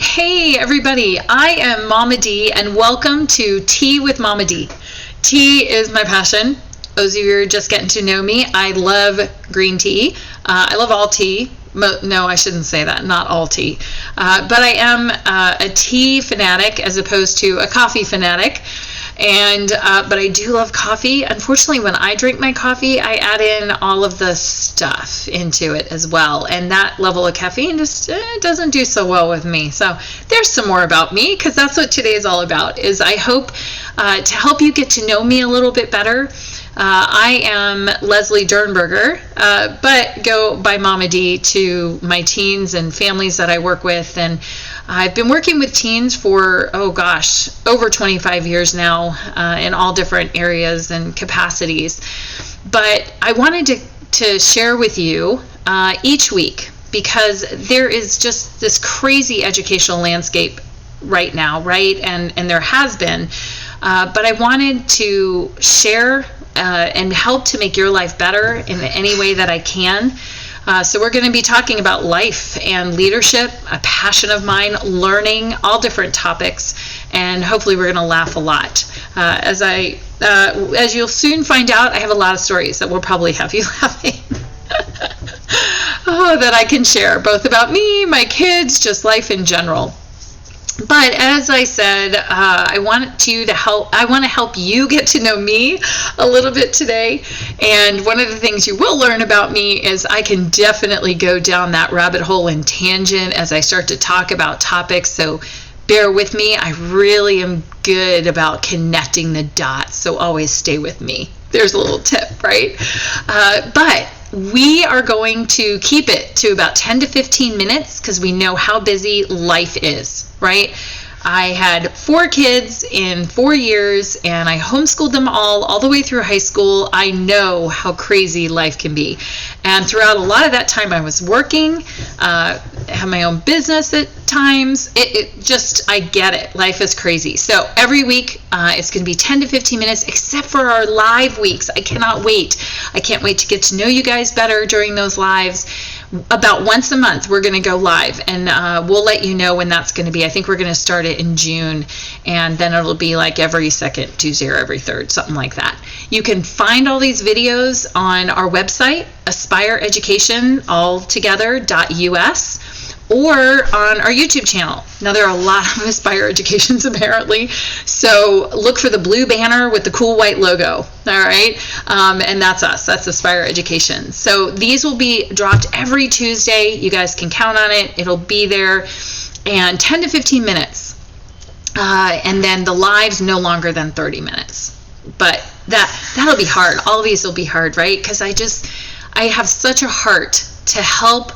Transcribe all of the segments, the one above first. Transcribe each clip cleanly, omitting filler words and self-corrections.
Hey everybody, I am Mama D and welcome to Tea with Mama D. Tea is my passion. Those of you who are just getting to know me, I love green tea. I love all tea. No, I shouldn't say that, not all tea. But I am a tea fanatic as opposed to a coffee fanatic. But I do love coffee. Unfortunately, when I drink my coffee, I add in all of the stuff into it as well. And that level of caffeine just doesn't do so well with me. So there's some more about me, because that's what today is all about, is I hope to help you get to know me a little bit better. I am Leslee Dirnberger, but go by Mama D to my teens and families that I work with. And I've been working with teens for, over 25 years now, in all different areas and capacities. But I wanted to share with you each week, because there is just this crazy educational landscape right now, right? And there has been. But I wanted to share and help to make your life better in any way that I can. So we're going to be talking about life and leadership, a passion of mine, learning, all different topics, and hopefully we're going to laugh a lot. As you'll soon find out, I have a lot of stories that will probably have you laughing. That I can share, both about me, my kids, just life in general. But as I said, I want to help you get to know me a little bit today. And one of the things you will learn about me is I can definitely go down that rabbit hole and tangent as I start to talk about topics. So bear with me. I really am good about connecting the dots. So always stay with me. There's a little tip, right? But we are going to keep it to about 10 to 15 minutes because we know how busy life is, right? I had 4 kids in 4 years, and I homeschooled them all the way through high school. I know how crazy life can be. And throughout a lot of that time, I was working, have my own business at times. I get it. Life is crazy. So every week, it's going to be 10 to 15 minutes, except for our live weeks. I cannot wait. I can't wait to get to know you guys better during those lives. About once a month, we're going to go live, and we'll let you know when that's going to be. I think we're going to start it in June, and then it'll be like every second Tuesday or every third, something like that. You can find all these videos on our website, aspireeducation.us, or on our YouTube channel. Now, there are a lot of Aspire Educations apparently, so look for the blue banner with the cool white logo, all right? And that's us, that's Aspire Education. So these will be dropped every Tuesday. You guys can count on it. It'll be there, and 10 to 15 minutes. And then the lives no longer than 30 minutes. But that'll be hard. All of these will be hard, right? Because I have such a heart to help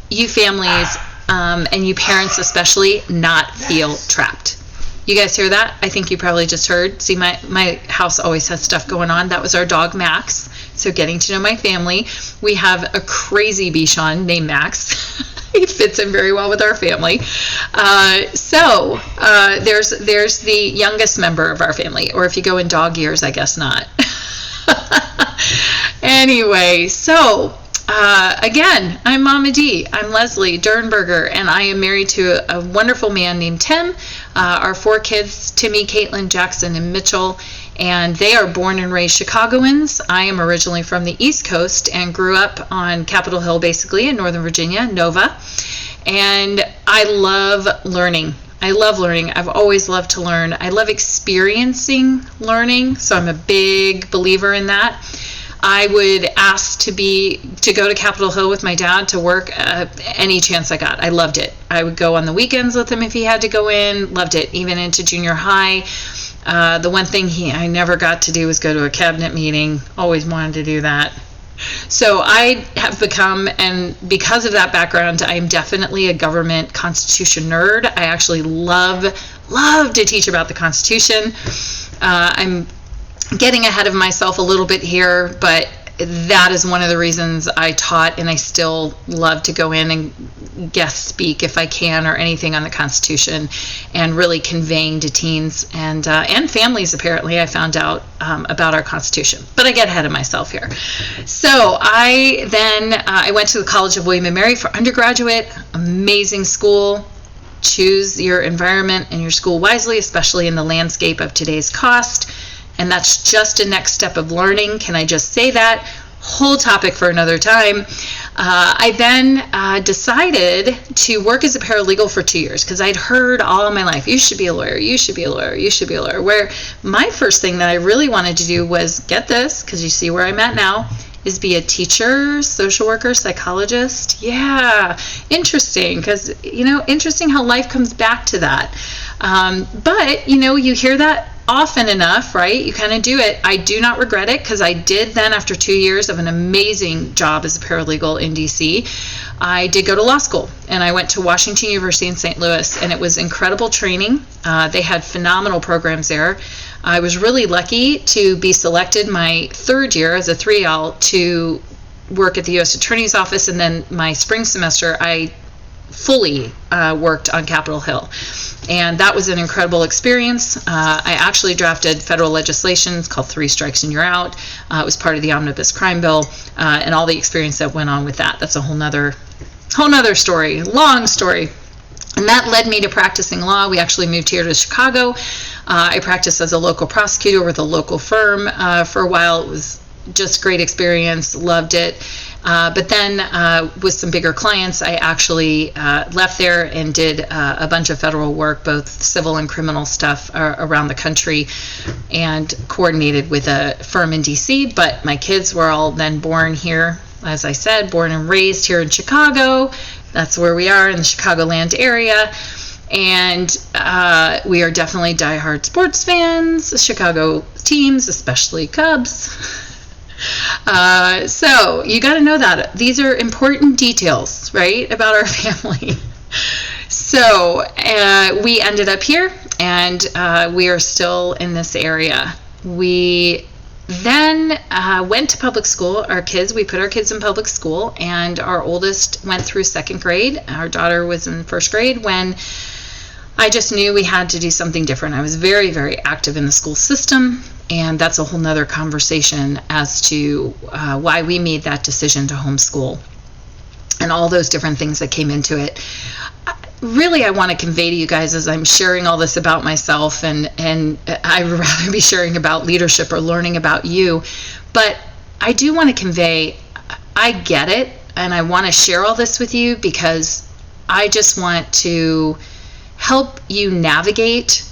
you families and you parents especially not feel trapped. You guys hear that? I think you probably just heard. See, my house always has stuff going on. That was our dog Max. So getting to know my family. We have a crazy Bichon named Max. He fits in very well with our family. There's the youngest member of our family, or if you go in dog years, I guess not. Anyway, so again, I'm Mama D. I'm Leslee Dirnberger, and I am married to a wonderful man named Tim. Our 4 kids, Timmy, Caitlin, Jackson, and Mitchell, and they are born and raised Chicagoans. I am originally from the East Coast and grew up on Capitol Hill, basically, in Northern Virginia, Nova. And I love learning. I've always loved to learn. I love experiencing learning, so I'm a big believer in that. I would ask to go to Capitol Hill with my dad to work any chance I got. I loved it. I would go on the weekends with him if he had to go in. Loved it, even into junior high. The one thing I never got to do was go to a cabinet meeting. Always wanted to do that. So I have become, and because of that background, I am definitely a government Constitution nerd. I actually love to teach about the Constitution. I'm getting ahead of myself a little bit here, but that is one of the reasons I taught, and I still love to go in and guest speak if I can, or anything on the Constitution, and really conveying to teens and families. Apparently, I found out about our Constitution, but I get ahead of myself here. So I went to the College of William and Mary for undergraduate. Amazing school. Choose your environment and your school wisely, especially in the landscape of today's cost. And that's just a next step of learning. Can I just say that? Whole topic for another time. I then decided to work as a paralegal for 2 years because I'd heard all my life, you should be a lawyer, you should be a lawyer, you should be a lawyer. Where my first thing that I really wanted to do was, get this, because you see where I'm at now, is be a teacher, social worker, psychologist. Yeah, interesting, because, interesting how life comes back to that. But, you hear that often enough, right? You kind of do it. I do not regret it, because I did then, after 2 years of an amazing job as a paralegal in DC, I did go to law school, and I went to Washington University in St. Louis, and it was incredible training. They had phenomenal programs there. I was really lucky to be selected my third year as a 3L to work at the U.S. Attorney's Office, and then my spring semester I fully worked on Capitol Hill. And that was an incredible experience. I actually drafted federal legislation called 3 Strikes and You're Out. It was part of the Omnibus Crime Bill, and all the experience that went on with that. That's a whole nother story, long story. And that led me to practicing law. We actually moved here to Chicago. I practiced as a local prosecutor with a local firm for a while. It was just a great experience, loved it. But then with some bigger clients, I actually left there and did a bunch of federal work, both civil and criminal stuff around the country, and coordinated with a firm in DC. But my kids were all then born here, as I said, born and raised here in Chicago. That's where we are, in the Chicagoland area. And we are definitely diehard sports fans, Chicago teams, especially Cubs. So you got to know that. These are important details, right, about our family. So we ended up here, and we are still in this area. We then went to public school. We put our kids in public school, and our oldest went through 2nd grade. Our daughter was in 1st grade when I just knew we had to do something different. I was very, very active in the school system, and that's a whole nother conversation as to why we made that decision to homeschool and all those different things that came into it. Really, I want to convey to you guys, as I'm sharing all this about myself, and I'd rather be sharing about leadership or learning about you, but I do want to convey, I get it, and I want to share all this with you because I just want to help you navigate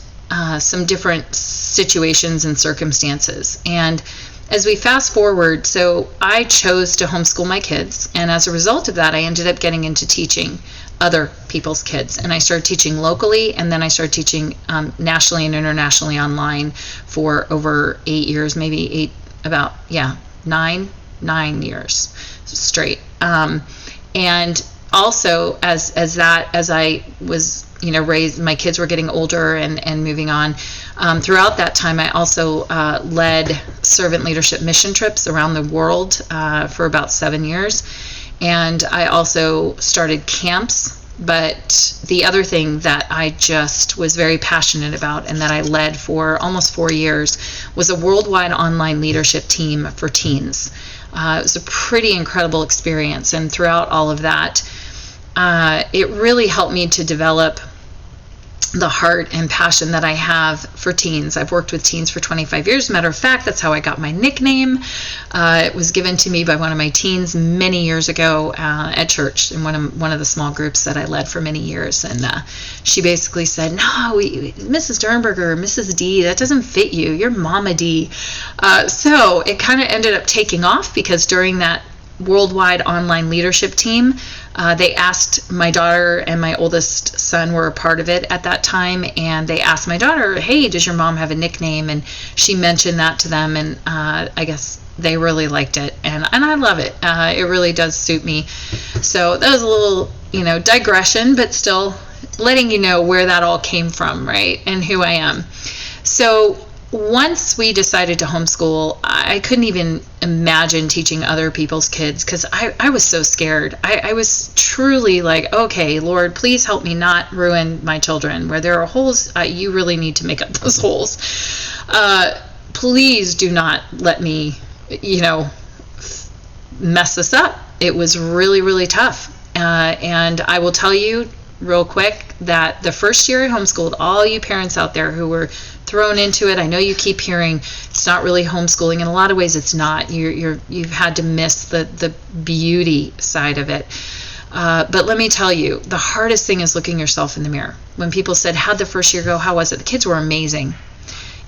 some different situations and circumstances. And as we fast forward, so I chose to homeschool my kids, and as a result of that, I ended up getting into teaching other people's kids. And I started teaching locally, and then I started teaching nationally and internationally online for over 8 years, maybe 9 years straight. And also as I was raised, my kids were getting older and moving on. Throughout that time, I also led servant leadership mission trips around the world for about 7 years. And I also started camps. But the other thing that I just was very passionate about and that I led for almost 4 years was a worldwide online leadership team for teens. It was a pretty incredible experience. And throughout all of that, it really helped me to develop the heart and passion that I have for teens. I've worked with teens for 25 years. Matter of fact, that's how I got my nickname. It was given to me by one of my teens many years ago at church in one of the small groups that I led for many years. And she basically said, "No, Mrs. Dirnberger, Mrs. D, that doesn't fit you. You're Mama D." So it kind of ended up taking off because during that worldwide online leadership team, they asked my daughter, and my oldest son were a part of it at that time, and they asked my daughter, "Hey, does your mom have a nickname?" And she mentioned that to them, and I guess they really liked it, and I love it. It really does suit me. So that was a little, digression, but still letting you know where that all came from, right, and who I am. So once we decided to homeschool, I couldn't even imagine teaching other people's kids because I was so scared. I was truly like, okay, Lord, please help me not ruin my children. Where there are holes, you really need to make up those holes. Please do not let me, mess this up. It was really, really tough. And I will tell you, real quick that the first year I homeschooled, all you parents out there who were thrown into it, I know you keep hearing it's not really homeschooling. In a lot of ways, it's not. You've had to miss the beauty side of it. But let me tell you, the hardest thing is looking yourself in the mirror. When people said, how'd the first year go? How was it? The kids were amazing.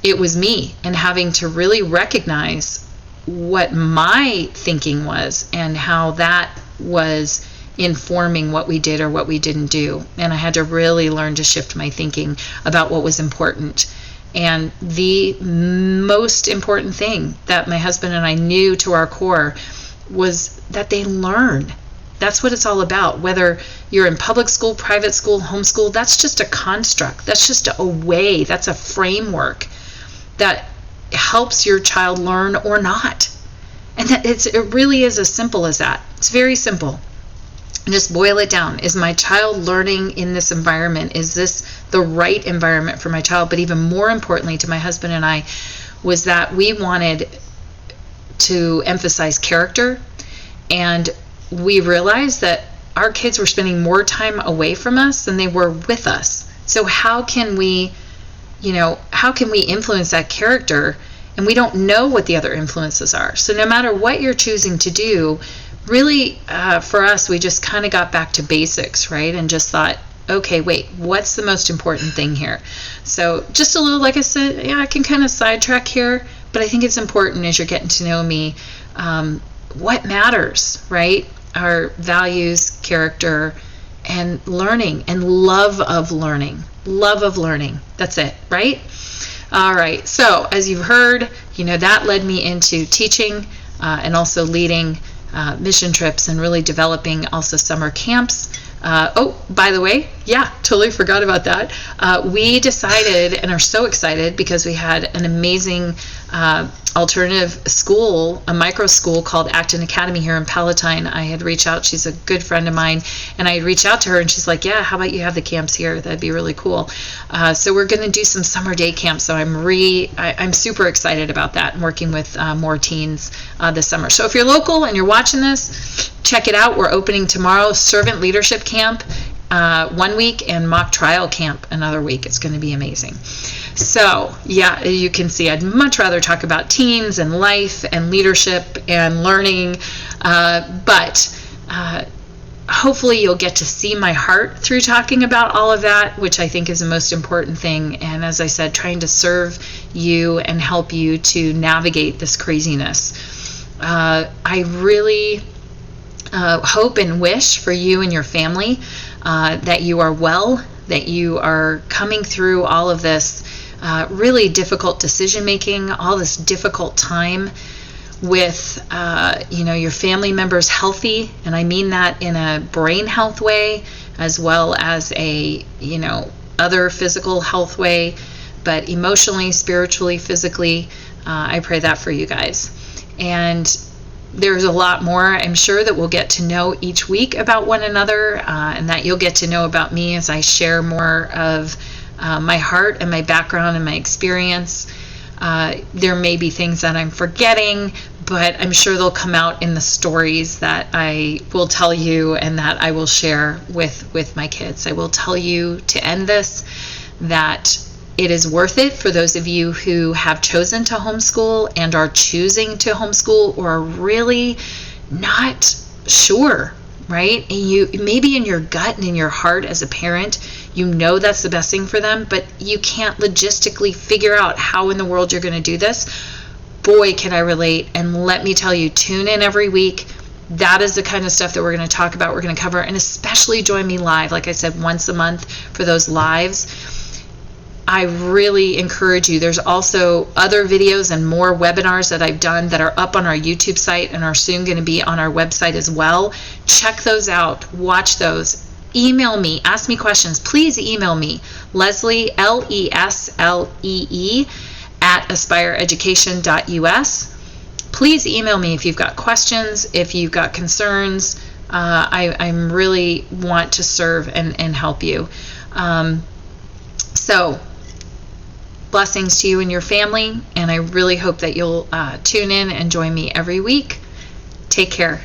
It was me, and having to really recognize what my thinking was and how that was informing what we did or what we didn't do. And I had to really learn to shift my thinking about what was important. And the most important thing that my husband and I knew to our core was that they learn. That's what it's all about. Whether you're in public school, private school, homeschool, that's just a construct. That's just a way. That's a framework that helps your child learn or not. And that it really is as simple as that. It's very simple. Just boil it down. Is my child learning in this environment? Is this the right environment for my child? But even more importantly to my husband and I was that we wanted to emphasize character, and we realized that our kids were spending more time away from us than they were with us. So how can we influence that character? And we don't know what the other influences are. So no matter what you're choosing to do, really, for us, we just kind of got back to basics, right? And just thought, okay, wait, what's the most important thing here? So just a little, like I said, I can kind of sidetrack here, but I think it's important as you're getting to know me, what matters, right? Our values, character, and learning, and love of learning. Love of learning. That's it, right? All right. So as you've heard, that led me into teaching and also leading mission trips and really developing also summer camps. By the way, totally forgot about that. We decided and are so excited because we had an amazing alternative school, a micro school called Acton Academy here in Palatine. I had reached out. She's a good friend of mine, and I had reached out to her, and she's like, yeah, how about you have the camps here? That'd be really cool. So we're going to do some summer day camps. So I'm super excited about that and working with more teens this summer. So if you're local and you're watching this, check it out. We're opening tomorrow Servant Leadership Camp 1 week and Mock Trial Camp another week. It's going to be amazing. So you can see I'd much rather talk about teens and life and leadership and learning, but hopefully you'll get to see my heart through talking about all of that, which I think is the most important thing. And as I said, trying to serve you and help you to navigate this craziness. I really hope and wish for you and your family that you are well, that you are coming through all of this really difficult decision making, all this difficult time with your family members healthy, and I mean that in a brain health way as well as a other physical health way, but emotionally, spiritually, physically, I pray that for you guys. And there's a lot more, I'm sure, that we'll get to know each week about one another, and that you'll get to know about me as I share more of my heart and my background and my experience. There may be things that I'm forgetting, but I'm sure they'll come out in the stories that I will tell you and that I will share with my kids. I will tell you to end this that it is worth it for those of you who have chosen to homeschool and are choosing to homeschool or are really not sure, right? And you maybe in your gut and in your heart as a parent, that's the best thing for them, but you can't logistically figure out how in the world you're going to do this. Boy, can I relate. And let me tell you, tune in every week. That is the kind of stuff that we're going to talk about, we're going to cover, and especially join me live, like I said, once a month for those lives. I really encourage you. There's also other videos and more webinars that I've done that are up on our YouTube site and are soon going to be on our website as well. Check those out. Watch those. Email me. Ask me questions. Please email me. Leslee, Leslee, @aspireeducation.us. Please email me if you've got questions, if you've got concerns. I really want to serve and help you. So, blessings to you and your family, and I really hope that you'll tune in and join me every week. Take care.